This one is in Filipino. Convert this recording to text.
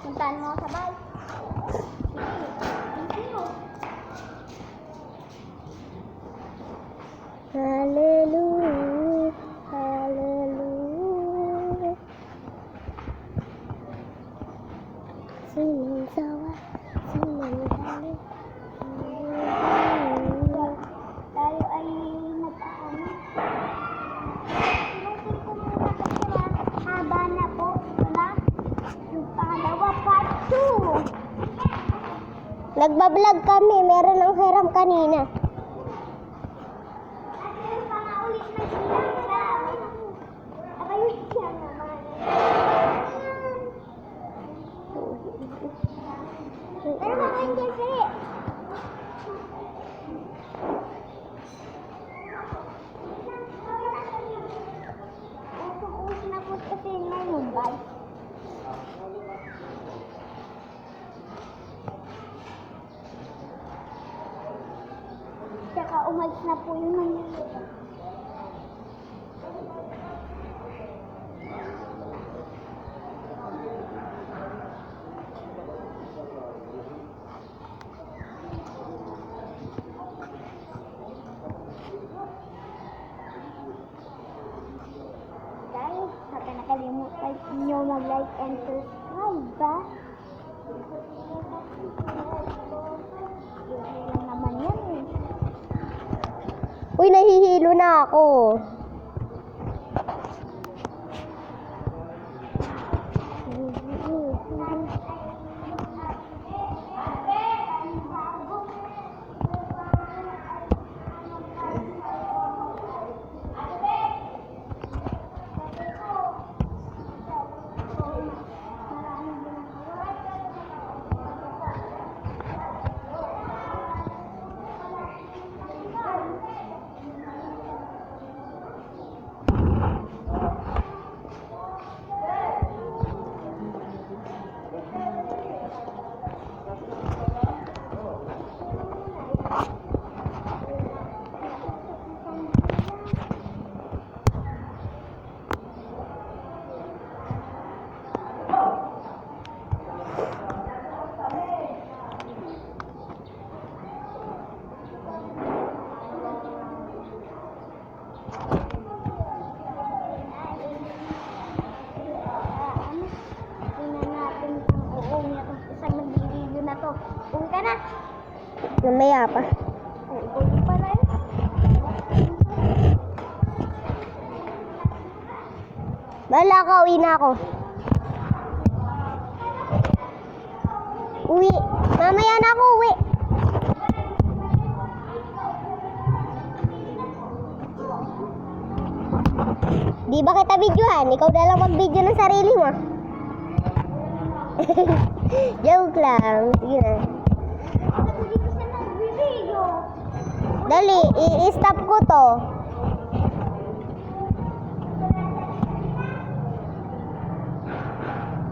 Puntahan mo sabay. Hallelujah, hallelujah. Sining sawa, sining hallelujah. Tayo ay nagpaano. Inutin ko muna kasi haba na po na yung pangalawa part 2. Nagbablog kami, meron ng hiram kanina. Pero makain kasi. Usong-us na po kasi na Mumbai. Tsaka umalis na po yung Manila. Guys, huwag nakalimutan nyo mag-like and subscribe ba? Hindi lang naman yan eh. Uy, nahihilo na ako. Uwi ka na. Mamaya pa. Uwi pa na yun. Bala ka, uwi na ako. Uwi. Mamaya na ako uwi. Di ba kita videohan? Ikaw na lang mag-video ng sarili mo. Joke lang. Sige na. Hindi ko siya nag-video. Dali, i-stop ko to.